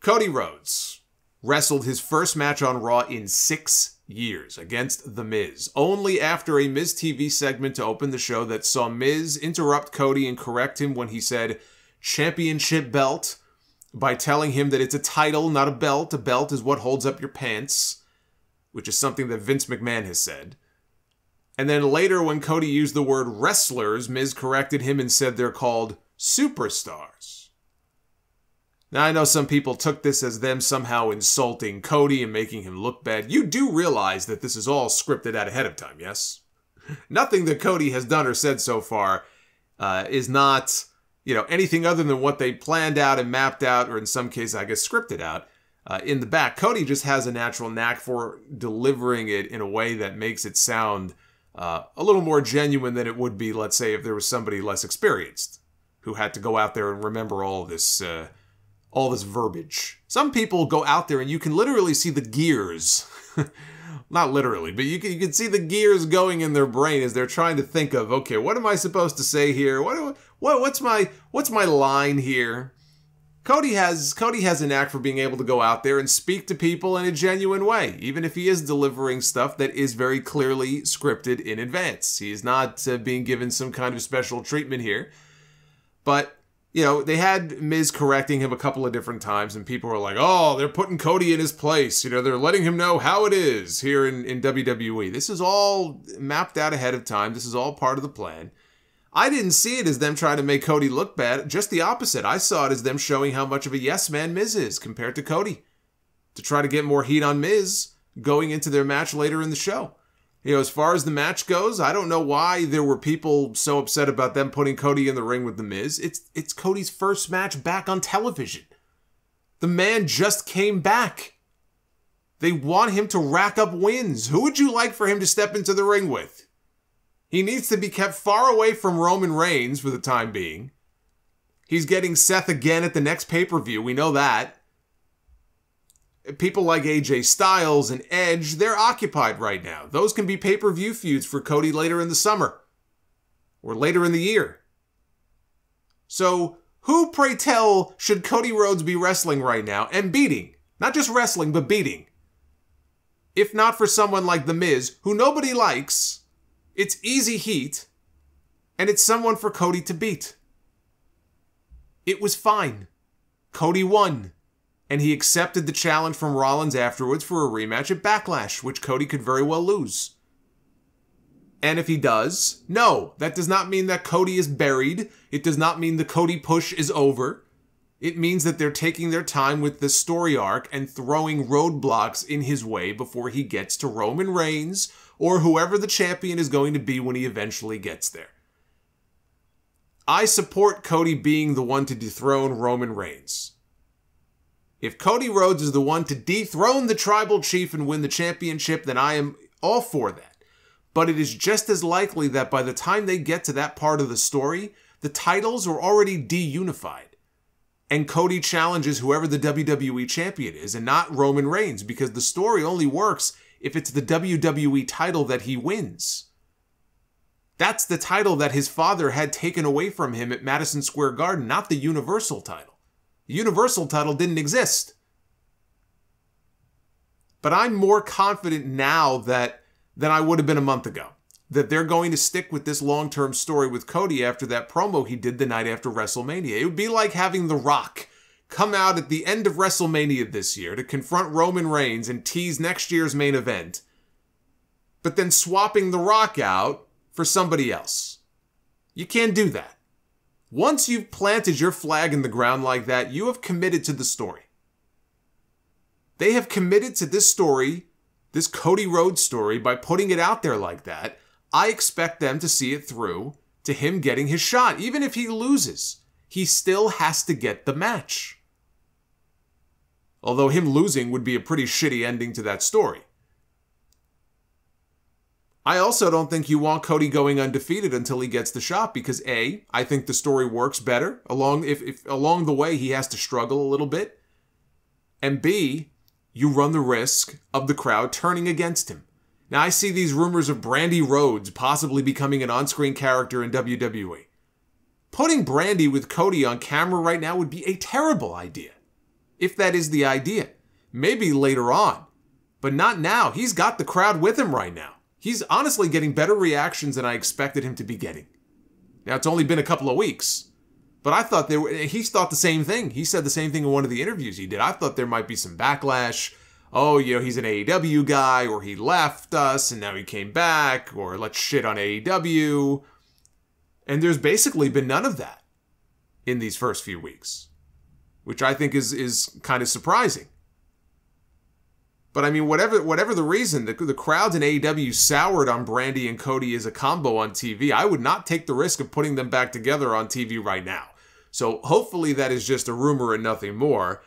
Cody Rhodes wrestled his first match on Raw in 6 years against The Miz, only after a Miz TV segment to open the show that saw Miz interrupt Cody and correct him when he said championship belt by telling him that it's a title, not a belt. A belt is what holds up your pants, which is something that Vince McMahon has said. And then later when Cody used the word wrestlers, Miz corrected him and said they're called superstars. Now, I know some people took this as them somehow insulting Cody and making him look bad. You do realize that this is all scripted out ahead of time, yes? Nothing that Cody has done or said so far is not, anything other than what they planned out and mapped out, or in some cases, I guess, scripted out in the back. Cody just has a natural knack for delivering it in a way that makes it sound a little more genuine than it would be, let's say, if there was somebody less experienced who had to go out there and remember all this verbiage. Some people go out there and you can literally see the gears. Not literally, but you can see the gears going in their brain as they're trying to think of, okay, what am I supposed to say here? What's my line here? Cody has a knack for being able to go out there and speak to people in a genuine way, even if he is delivering stuff that is very clearly scripted in advance. He is not being given some kind of special treatment here. But they had Miz correcting him a couple of different times, and people were like, oh, they're putting Cody in his place. They're letting him know how it is here in WWE. This is all mapped out ahead of time. This is all part of the plan. I didn't see it as them trying to make Cody look bad. Just the opposite. I saw it as them showing how much of a yes man Miz is compared to Cody, to try to get more heat on Miz going into their match later in the show. As far as the match goes, I don't know why there were people so upset about them putting Cody in the ring with The Miz. It's Cody's first match back on television. The man just came back. They want him to rack up wins. Who would you like for him to step into the ring with? He needs to be kept far away from Roman Reigns for the time being. He's getting Seth again at the next pay-per-view. We know that. People like AJ Styles and Edge, they're occupied right now. Those can be pay-per-view feuds for Cody later in the summer. Or later in the year. So, who, pray tell, should Cody Rhodes be wrestling right now and beating? Not just wrestling, but beating. If not for someone like The Miz, who nobody likes, it's easy heat, and it's someone for Cody to beat. It was fine. Cody won. And he accepted the challenge from Rollins afterwards for a rematch at Backlash, which Cody could very well lose. And if he does, no, that does not mean that Cody is buried. It does not mean the Cody push is over. It means that they're taking their time with the story arc and throwing roadblocks in his way before he gets to Roman Reigns or whoever the champion is going to be when he eventually gets there. I support Cody being the one to dethrone Roman Reigns. If Cody Rhodes is the one to dethrone the tribal chief and win the championship, then I am all for that. But it is just as likely that by the time they get to that part of the story, the titles are already de-unified. And Cody challenges whoever the WWE champion is, and not Roman Reigns, because the story only works if it's the WWE title that he wins. That's the title that his father had taken away from him at Madison Square Garden, not the Universal title. The Universal title didn't exist. But I'm more confident now than I would have been a month ago, that they're going to stick with this long-term story with Cody after that promo he did the night after WrestleMania. It would be like having The Rock come out at the end of WrestleMania this year to confront Roman Reigns and tease next year's main event, but then swapping The Rock out for somebody else. You can't do that. Once you've planted your flag in the ground like that, you have committed to the story. They have committed to this story, this Cody Rhodes story, by putting it out there like that. I expect them to see it through to him getting his shot. Even if he loses, he still has to get the match. Although him losing would be a pretty shitty ending to that story. I also don't think you want Cody going undefeated until he gets the shot because A, I think the story works better if along the way he has to struggle a little bit. And B, you run the risk of the crowd turning against him. Now I see these rumors of Brandy Rhodes possibly becoming an on-screen character in WWE. Putting Brandy with Cody on camera right now would be a terrible idea. if that is the idea. Maybe later on, but not now. He's got the crowd with him right now. He's honestly getting better reactions than I expected him to be getting. Now, it's only been a couple of weeks, but I thought he thought the same thing. He said the same thing in one of the interviews he did. I thought there might be some backlash. Oh, he's an AEW guy, or he left us and now he came back, or let's shit on AEW. And there's basically been none of that in these first few weeks, which I think is kind of surprising. But I mean, whatever the reason, the crowds in AEW soured on Brandi and Cody as a combo on TV. I would not take the risk of putting them back together on TV right now. So hopefully that is just a rumor and nothing more.